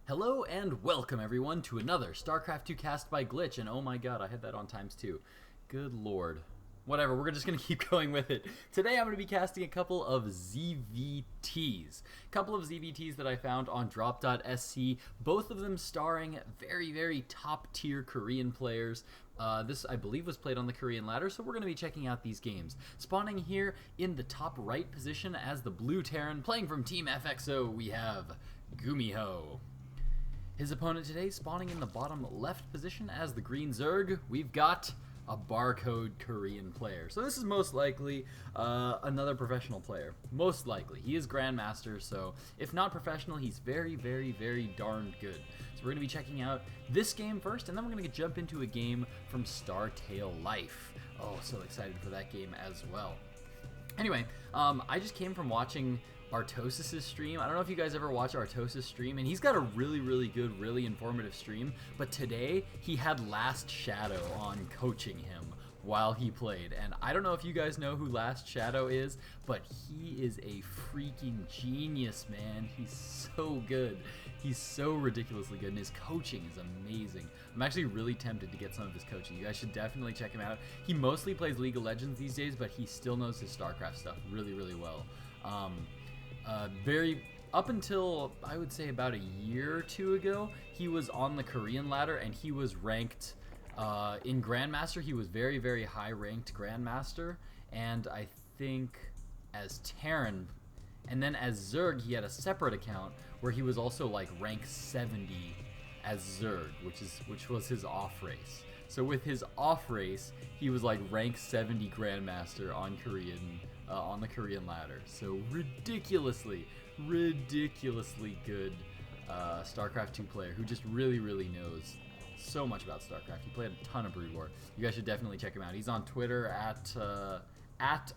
Hello and welcome everyone to another StarCraft 2 cast by Glitch, and oh my god, I had that on ×2. Good lord. Whatever, we're just going to keep going with it. Today I'm going to be casting a couple of ZVTs. A couple of ZVTs that I found on drop.sc, both of them starring very top tier Korean players. This, I believe, was played on the Korean ladder, so we're going to be checking out these games. Spawning here in the top right position as the blue Terran, playing from Team FXO, we have FXOGuMiho. His opponent today spawning in the bottom left position as the green Zerg, we've got a barcode Korean player. So this is most likely another professional player. Most likely. He is Grandmaster, so if not professional, he's very darn good. So we're going to be checking out this game first, and then we're going to jump into a game from Startale Life. Oh, so excited for that game as well. Anyway, I just came from watching Artosis' stream. I don't know if you guys ever watch Artosis' stream, and he's got a really good, really informative stream, but today he had Last Shadow on coaching him while he played, and I don't know if you guys know who Last Shadow is, but he is a freaking genius, man. He's so good. He's so ridiculously good, and his coaching is amazing. I'm actually really tempted to get some of his coaching. You guys should definitely check him out. He mostly plays League of Legends these days, but he still knows his StarCraft stuff really well. Up until, I would say, about a year or two ago, he was on the Korean ladder, and he was ranked in Grandmaster. He was very high ranked Grandmaster, and I think as Terran, and then as Zerg he had a separate account where he was also like rank 70 as Zerg, which was his off race. So with his off race, he was like rank 70 Grandmaster on on the Korean ladder. So ridiculously good StarCraft 2 player who just really knows so much about StarCraft. He played a ton of Brood War. You guys should definitely check him out. He's on Twitter at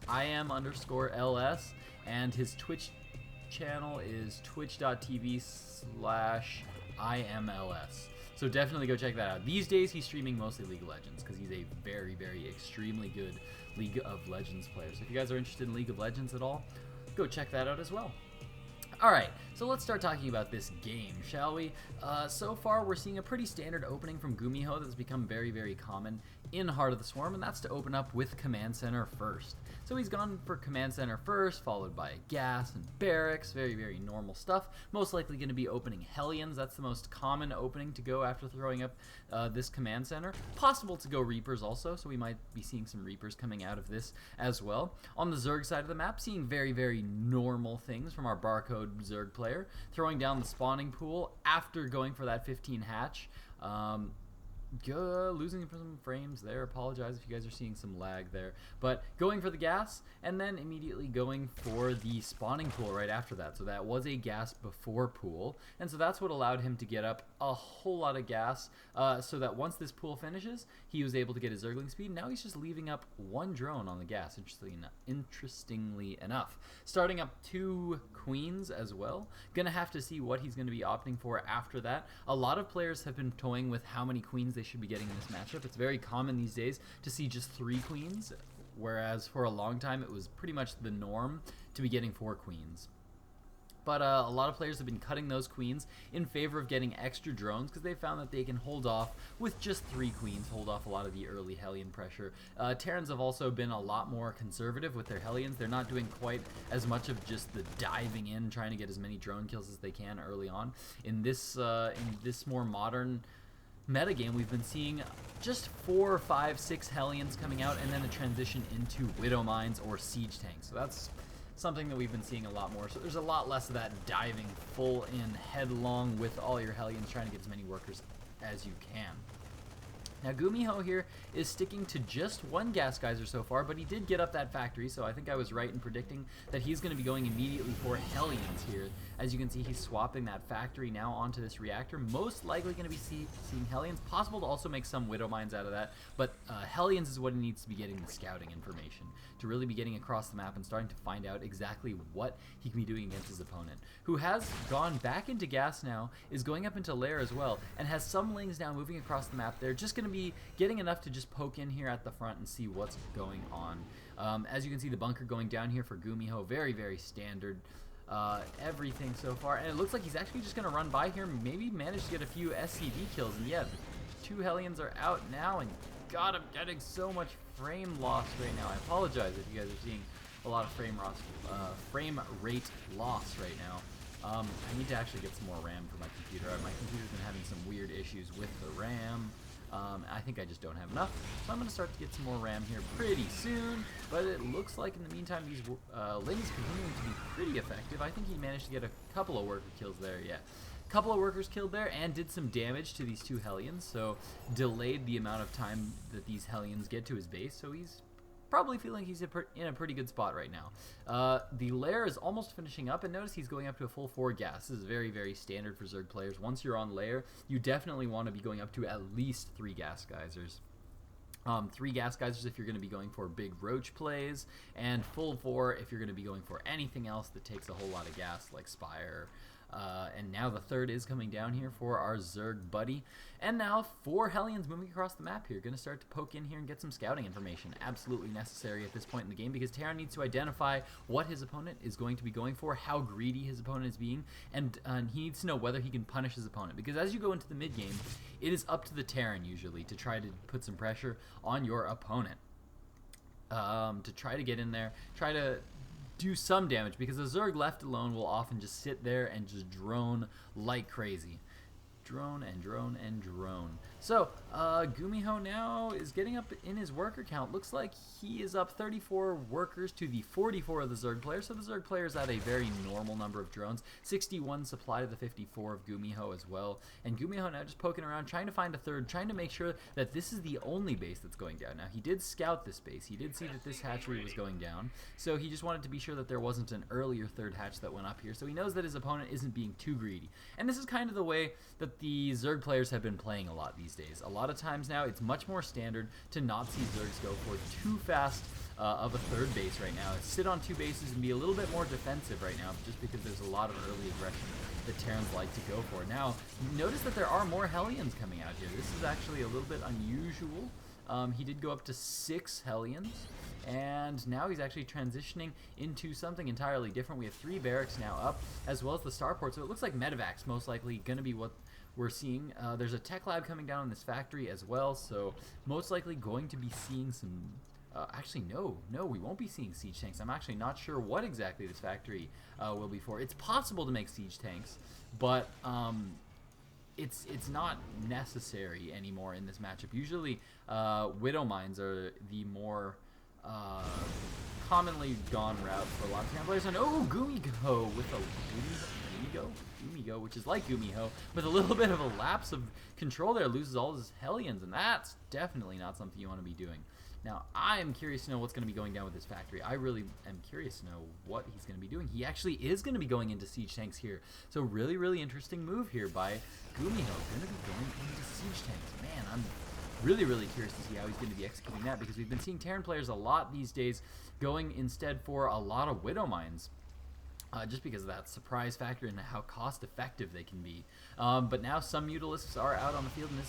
IM_LS, and his Twitch channel is twitch.tv/IMLS. So definitely go check that out. These days he's streaming mostly League of Legends because he's a very extremely good League of Legends player. So if you guys are interested in League of Legends at all, go check that out as well. Alright, so let's start talking about this game, shall we? So far, we're seeing a pretty standard opening from FXOGuMiho that's become very common in Heart of the Swarm, and that's to open up with Command Center first. So he's gone for Command Center first, followed by Gas and Barracks, very normal stuff. Most likely going to be opening Hellions. That's the most common opening to go after throwing up this Command Center. Possible to go Reapers also, so we might be seeing some Reapers coming out of this as well. On the Zerg side of the map, seeing very normal things from our barcode Zerg player, throwing down the spawning pool after going for that 15 hatch. Losing some frames there. Apologize if you guys are seeing some lag there. But going for the gas, and then immediately going for the spawning pool right after that. So that was a gas before pool, and so that's what allowed him to get up a whole lot of gas, so that once this pool finishes, he was able to get his Zergling speed. Now he's just leaving up one drone on the gas, interestingly enough. Starting up 2 queens as well. Gonna have to see what he's going to be opting for after that. A lot of players have been toying with how many queens they should be getting in this matchup. It's very common these days to see just 3 queens, whereas for a long time it was pretty much the norm to be getting 4 queens. But a lot of players have been cutting those queens in favor of getting extra drones because they found that they can hold off with just 3 queens, hold off a lot of the early Hellion pressure. Terrans have also been a lot more conservative with their Hellions. They're not doing quite as much of just the diving in, trying to get as many drone kills as they can early on. In this more modern metagame, we've been seeing just 4, 5, 6 Hellions coming out, and then a transition into Widow Mines or Siege Tanks. So that's something that we've been seeing a lot more. So there's a lot less of that diving full in headlong with all your Hellions, trying to get as many workers as you can. Now FXOGuMiho here is sticking to just 1 gas geyser so far, but he did get up that factory, so I think I was right in predicting that he's going to be going immediately for Hellions here. As you can see, he's swapping that factory now onto this reactor. Most likely going to be seeing Hellions. Possible to also make some Widow Mines out of that, but Hellions is what he needs to be getting the scouting information, to really be getting across the map and starting to find out exactly what he can be doing against his opponent, who has gone back into gas now, is going up into lair as well, and has some lings now moving across the map. They're just going to be getting enough to just poke in here at the front and see what's going on. As you can see, the bunker going down here for FXOGuMiho, very standard everything so far. And it looks like he's actually just going to run by here, maybe manage to get a few SCV kills. And yeah, 2 Hellions are out now, and God, I'm getting so much frame loss right now. I apologize if you guys are seeing a lot of frame rate loss right now. I need to actually get some more RAM for my computer. My computer's been having some weird issues with the RAM. I think I just don't have enough, so I'm going to start to get some more RAM here pretty soon, but it looks like in the meantime these Lings continuing to be pretty effective. I think he managed to get a couple of worker kills there, yeah. Couple of workers killed there and did some damage to these 2 Hellions, so delayed the amount of time that these Hellions get to his base, so he's probably feeling he's in a pretty good spot right now. The lair is almost finishing up, and notice he's going up to a full 4 gas. This is very, very standard for Zerg players. Once you're on lair, you definitely want to be going up to at least 3 gas geysers. 3 gas geysers if you're going to be going for big roach plays, and full 4 if you're going to be going for anything else that takes a whole lot of gas, like Spire. And now the 3rd is coming down here for our Zerg buddy. And now 4 Hellions moving across the map here. Going to start to poke in here and get some scouting information. Absolutely necessary at this point in the game, because Terran needs to identify what his opponent is going to be going for, how greedy his opponent is being, and he needs to know whether he can punish his opponent. Because as you go into the mid game, it is up to the Terran usually to try to put some pressure on your opponent. To try to get in there, try to do some damage, because the Zerg left alone will often just sit there and just drone like crazy. Drone and drone and drone. So, llllllllllll now is getting up in his worker count. Looks like he is up 34 workers to the 44 of the Zerg player. So the Zerg player is at a very normal number of drones. 61 supply to the 54 of llllllllll as well. And llllllllll now just poking around, trying to find a 3rd, trying to make sure that this is the only base that's going down. Now, he did scout this base. He did see that this hatchery was going down. So he just wanted to be sure that there wasn't an earlier 3rd hatch that went up here. So he knows that his opponent isn't being too greedy. And this is kind of the way that the Zerg players have been playing a lot these days. A lot of times now, it's much more standard to not see Zergs go for too fast of a 3rd base right now. Sit on 2 bases and be a little bit more defensive right now, just because there's a lot of early aggression that Terrans like to go for. Now, notice that there are more Hellions coming out here. This is actually a little bit unusual. He did go up to 6 Hellions, and now he's actually transitioning into something entirely different. We have 3 barracks now up, as well as the starport, so it looks like medevac's most likely going to be what we're seeing. There's a tech lab coming down in this factory as well, so most likely going to be seeing some... actually, no, we won't be seeing siege tanks. I'm actually not sure what exactly this factory will be for. It's possible to make siege tanks, but it's not necessary anymore in this matchup. Usually, widow mines are the more commonly gone route for a lot of Terran players. And oh, llllllllll with a llllllllll, which is like llllllllll, with a little bit of a lapse of control there, loses all his Hellions, and that's definitely not something you want to be doing. Now, I am curious to know what's going to be going down with this factory. I really am curious to know what he's going to be doing. He actually is going to be going into siege tanks here. So really, really interesting move here by llllllllll. Going to be going into siege tanks. Man, I'm really, really curious to see how he's going to be executing that, because we've been seeing Terran players a lot these days going instead for a lot of widow mines. Just because of that surprise factor and how cost effective they can be. But now some Mutalisks are out on the field, and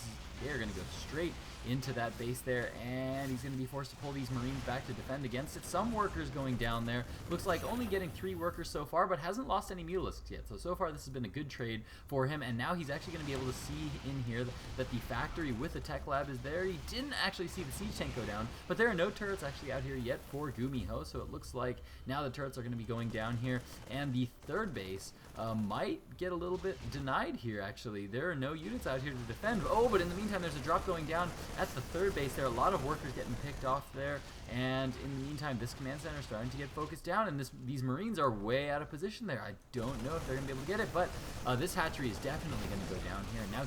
they're going to go straight into that base there, and he's going to be forced to pull these Marines back to defend against it. Some workers going down there. Looks like only getting 3 workers so far, but hasn't lost any Mutalisks yet. So far this has been a good trade for him, and now he's actually going to be able to see in here that the factory with the tech lab is there. He didn't actually see the siege tank go down, but there are no turrets actually out here yet for llllllllll, so it looks like now the turrets are going to be going down here, and the 3rd base might get a little bit denied here, actually. There are no units out here to defend. Oh, but in the meantime, there's a drop going down at the 3rd base. There are a lot of workers getting picked off there, and in the meantime, this command center is starting to get focused down, and these Marines are way out of position there. I don't know if they're going to be able to get it, but this hatchery is definitely going to go down here. Now,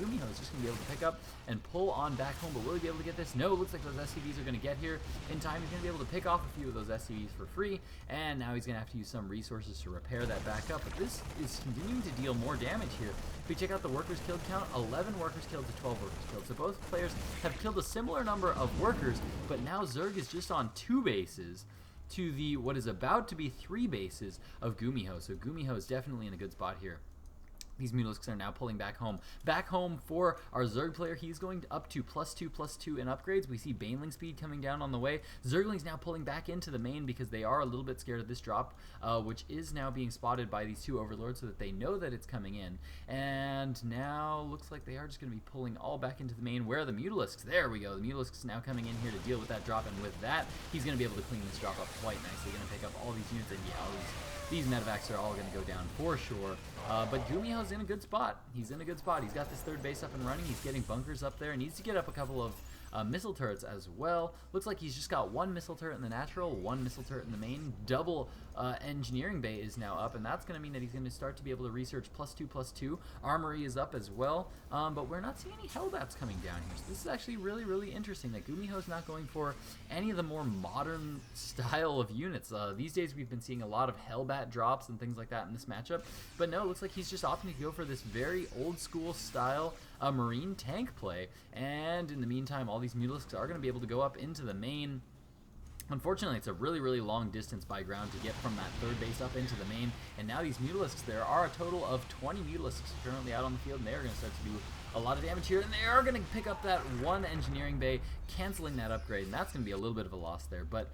llllllll is just going to be able to pick up and pull on back home, but will he be able to get this? No, it looks like those SCVs are going to get here in time. He's going to be able to pick off a few of those SCVs for free, and now he's going to have to use some resources to repair that back up, but this is continuing to deal more damage here. If we check out the workers killed count, 11 workers killed to 12 workers killed, so both players have killed a similar number of workers, but now Zerg is just on 2 bases to the what is about to be 3 bases of llllllll, so llllllll is definitely in a good spot here. These Mutalisks are now pulling back home. Back home for our Zerg player. He's going up to +2/+2 in upgrades. We see Baneling speed coming down on the way. Zerglings now pulling back into the main because they are a little bit scared of this drop, which is now being spotted by these two Overlords so that they know that it's coming in. And now looks like they are just going to be pulling all back into the main. Where are the Mutalisks? There we go. The Mutalisks now coming in here to deal with that drop, and with that, he's going to be able to clean this drop up quite nicely. Going to pick up all these units, and yeah, these medevacs are all going to go down for sure. But GLiTCHStarCraft's in a good spot. He's in a good spot. He's got this third base up and running. He's getting bunkers up there. He needs to get up a couple of missile turrets as well. Looks like he's just got one missile turret in the natural, one missile turret in the main. Double engineering bay is now up, and that's going to mean that he's going to start to be able to research +2/+2. Armory is up as well, but we're not seeing any Hellbats coming down here. So this is actually really, really interesting that GLiTCHStarCraft's not going for any of the more modern style of units. These days we've been seeing a lot of Hellbat drops and things like that in this matchup, but no, it looks like he's just opting to go for this very old school style Marine tank play. And in the meantime, all these Mutalisks are going to be able to go up into the main. Unfortunately, it's a really, really long distance by ground to get from that third base up into the main. And now these Mutalisks, there are a total of 20 Mutalisks currently out on the field, and they're going to start to do a lot of damage here. And they are going to pick up that one engineering bay, canceling that upgrade, and that's going to be a little bit of a loss there. But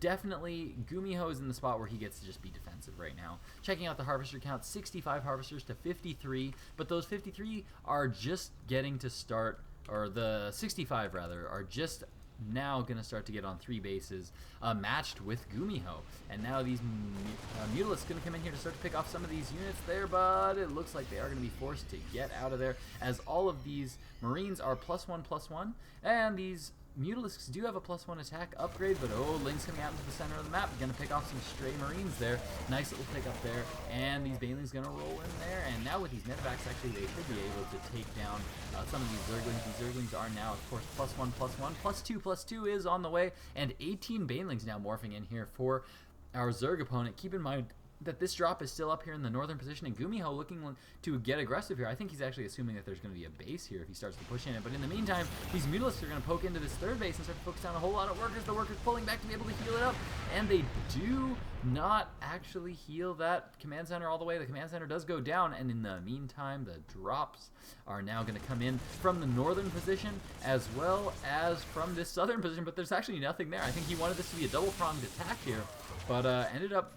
definitely, GLiTCHStarCraft is in the spot where he gets to just be defensive right now. Checking out the harvester count, 65 harvesters to 53, but those 53 are just getting to start, or the 65 rather, are just now going to start to get on 3 bases, matched with GLiTCHStarCraft. And now these Mutalisks going to come in here to start to pick off some of these units there, but it looks like they are going to be forced to get out of there, as all of these Marines are +1/+1, and these Mutalisks do have a +1 attack upgrade, but oh, Ling's coming out into the center of the map, going to pick off some stray Marines there. Nice little pick up there, and these Banelings going to roll in there. And now with these medevacs, actually, they should be able to take down some of these Zerglings. These Zerglings are now, of course, +1/+1, +2/+2 is on the way, and 18 Banelings now morphing in here for our Zerg opponent. Keep in mind that this drop is still up here in the northern position, and GLiTCHStarCraft looking to get aggressive here. I think he's actually assuming that there's going to be a base here if he starts to push in it. But in the meantime, these Mutalisks are going to poke into this third base and start to focus down a whole lot of workers. The workers pulling back to be able to heal it up, and they do not actually heal that command center all the way. The command center does go down, and in the meantime, the drops are now going to come in from the northern position as well as from this southern position, but there's actually nothing there. I think he wanted this to be a double-pronged attack here, but ended up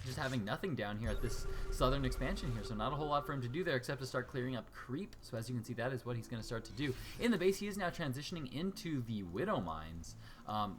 just having nothing down here at this southern expansion here, so not a whole lot for him to do there except to start clearing up creep. So as you can see, that is what he's going to start to do. In the base, he is now transitioning into the Widow Mines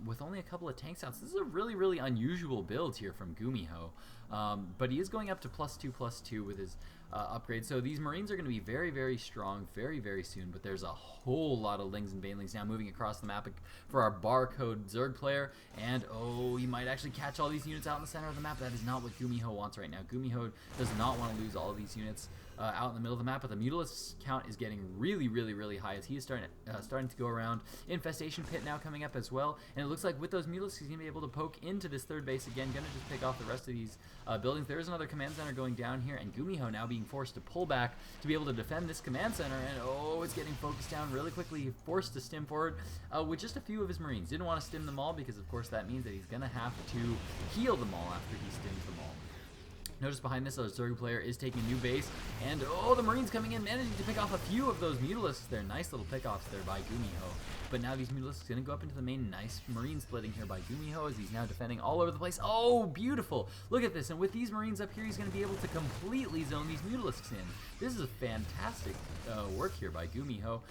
with only a couple of tanks out. So this is a really, really unusual build here from GLiTCHStarCraft, but he is going up to +2/+2 with his upgrade. So these Marines are going to be very, very strong very, very soon, but there's a whole lot of Lings and Banelings now moving across the map for our barcode Zerg player, and oh, he might actually catch all these units out in the center of the map. That is not what GLiTCHStarCraft wants right now. GLiTCHStarCraft does not want to lose all of these units out in the middle of the map, but the Mutalisk count is getting really, really, really high as he is starting to go around. Infestation Pit now coming up as well, and it looks like with those Mutalisks, he's going to be able to poke into this third base again, going to just pick off the rest of these buildings. There is another command center going down here, and GLiTCHStarCraft now being forced to pull back to be able to defend this command center, and oh, it's getting focused down really quickly, forced to stim forward with just a few of his Marines. Didn't want to stim them all because, of course, that means that he's going to have to heal them all after he stims them all. Notice behind this, our Zerg player is taking a new base, and oh, the Marines coming in, managing to pick off a few of those Mutalisks there. Nice little pickoffs there by GLiTCHStarCraft. But now these Mutalisks going to go up into the main. Nice Marine splitting here by GLiTCHStarCraft as he's now defending all over the place. Oh, beautiful. Look at this. And with these Marines up here, he's going to be able to completely zone these Mutalisks in. This is a fantastic work here by GLiTCHStarCraft.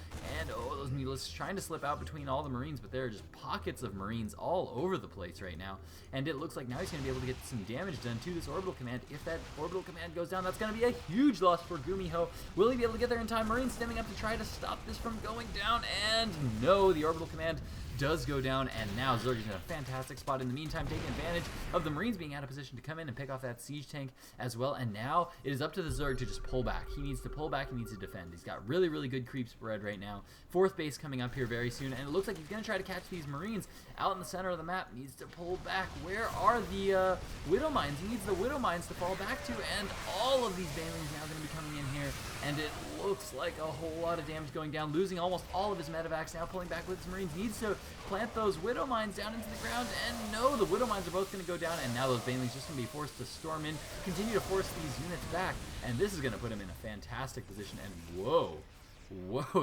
And oh, those Mutalisks trying to slip out between all the Marines, but there are just pockets of Marines all over the place right now. And it looks like now he's going to be able to get some damage done to this orbital command. If that orbital command goes down, that's going to be a huge loss for GLiTCHStarCraft. Will he be able to get there in time? Marines stemming up to try to stop this from going down, and no, the orbital command does go down, and now Zerg is in a fantastic spot in the meantime, taking advantage of the Marines being out of position to come in and pick off that siege tank as well. And now it is up to the Zerg to just pull back. He needs to pull back, he needs to defend. He's got really, really good creep spread right now. Fourth base coming up here very soon, and it looks like he's going to try to catch these Marines out in the center of the map. Needs to pull back. Where are the Widow Mines? He needs the Widow Mines to fall back to, and all of these Banelings now going to be coming in here and it looks like a whole lot of damage going down, losing almost all of his medevacs, now pulling back with his Marines, needs to plant those Widow Mines down into the ground, and no, the Widow Mines are both going to go down, and now those Banelings just going to be forced to storm in, continue to force these units back, and this is going to put him in a fantastic position, and whoa,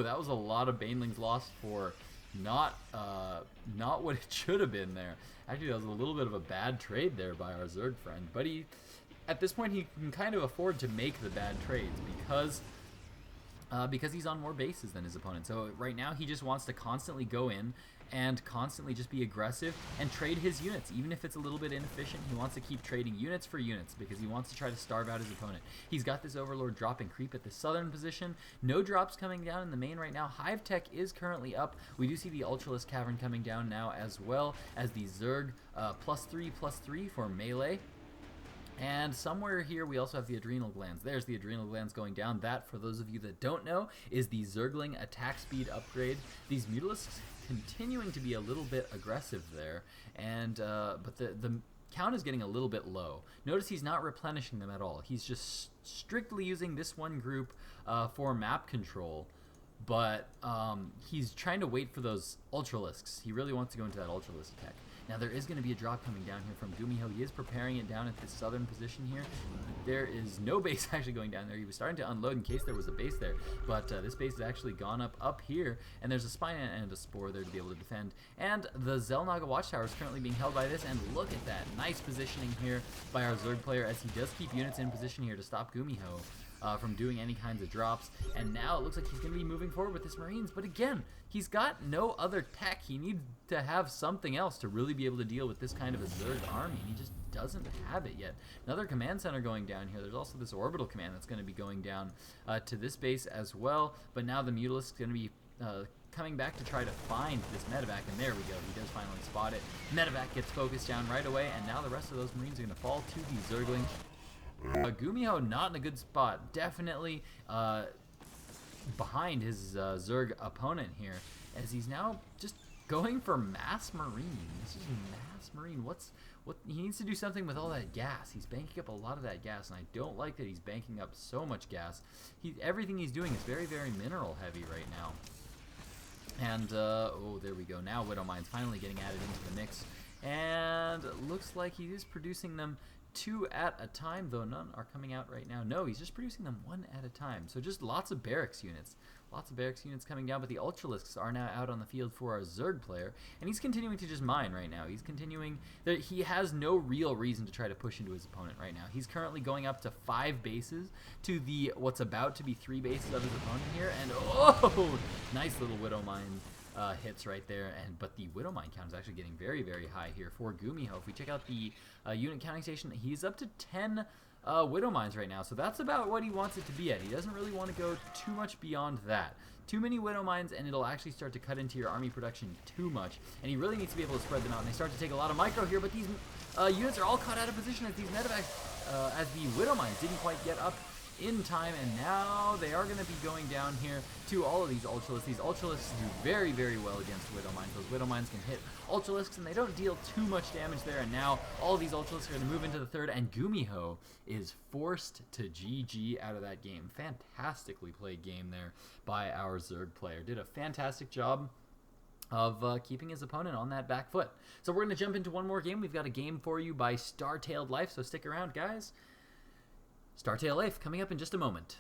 that was a lot of Banelings lost for not what it should have been there. Actually, that was a little bit of a bad trade there by our Zerg friend, but at this point he can kind of afford to make the bad trades because he's on more bases than his opponent. So right now he just wants to constantly go in and constantly just be aggressive and trade his units. Even if it's a little bit inefficient, he wants to keep trading units for units because he wants to try to starve out his opponent. He's got this Overlord dropping creep at the southern position. No drops coming down in the main right now. Hive Tech is currently up. We do see the Ultralisk Cavern coming down now, as well as the Zerg +3/+3 for melee. And somewhere here we also have the Adrenal Glands. There's the Adrenal Glands going down. That, for those of you that don't know, is the Zergling attack speed upgrade. These Mutalisks continuing to be a little bit aggressive there, and but the count is getting a little bit low. Notice he's not replenishing them at all. He's just strictly using this one group for map control, but he's trying to wait for those Ultralisks. He really wants to go into that Ultralisk attack. Now there is going to be a drop coming down here from llllllllll. He is preparing it down at this southern position here. There is no base actually going down there. He was starting to unload in case there was a base there, but this base has actually gone up here, and there's a Spine and a Spore there to be able to defend. And the Xel'Naga Watchtower is currently being held by this, and look at that nice positioning here by our Zerg player as he does keep units in position here to stop llllllllll from doing any kinds of drops. And now it looks like he's going to be moving forward with his Marines, but again, he's got no other tech. He needs to have something else to really be able to deal with this kind of a Zerg army, and he just doesn't have it yet. Another command center going down here. There's also this orbital command that's going to be going down to this base as well, but now the Mutalisk is going to be coming back to try to find this medevac, and there we go. He does finally spot it. Medevac gets focused down right away, and now the rest of those Marines are going to fall to the Zergling. llllllll not in a good spot. Definitely behind his Zerg opponent here, as he's now just going for mass Marine. This is mass Marine. What he needs to do something with all that gas. He's banking up a lot of that gas, and I don't like that he's banking up so much gas. Everything he's doing is very, very mineral heavy right now. And oh, there we go. Now Widow Mine's finally getting added into the mix, and it looks like he is producing them 2 at a time, though none are coming out right now. No, he's just producing them 1 at a time. So just lots of barracks units. Lots of barracks units coming down, but the Ultralisks are now out on the field for our Zerg player, and he's continuing to just mine right now. He's continuing. He has no real reason to try to push into his opponent right now. He's currently going up to 5 bases to the what's about to be 3 bases of his opponent here, and oh, nice little Widow Mine hits right there, but the Widow Mine count is actually getting very, very high here for llllllll. If we check out the unit counting station, he's up to 10 Widow Mines right now, so that's about what he wants it to be at. He doesn't really want to go too much beyond that. Too many Widow Mines, and it'll actually start to cut into your army production too much, and he really needs to be able to spread them out, and they start to take a lot of micro here, but these units are all caught out of position as these medevacs, as the Widow Mines didn't quite get up in time, and now they are going to be going down here to all of these Ultralisks. These Ultralisks do very, very well against Widow Mines. Those Widow Mines can hit Ultralisks, and they don't deal too much damage there, and now all of these Ultralisks are going to move into the third, and llllllll is forced to GG out of that game. Fantastically played game there by our Zerg player. Did a fantastic job of keeping his opponent on that back foot. So we're going to jump into one more game. We've got a game for you by Star-Tailed Life, so stick around, guys. Star-Tailed Life coming up in just a moment.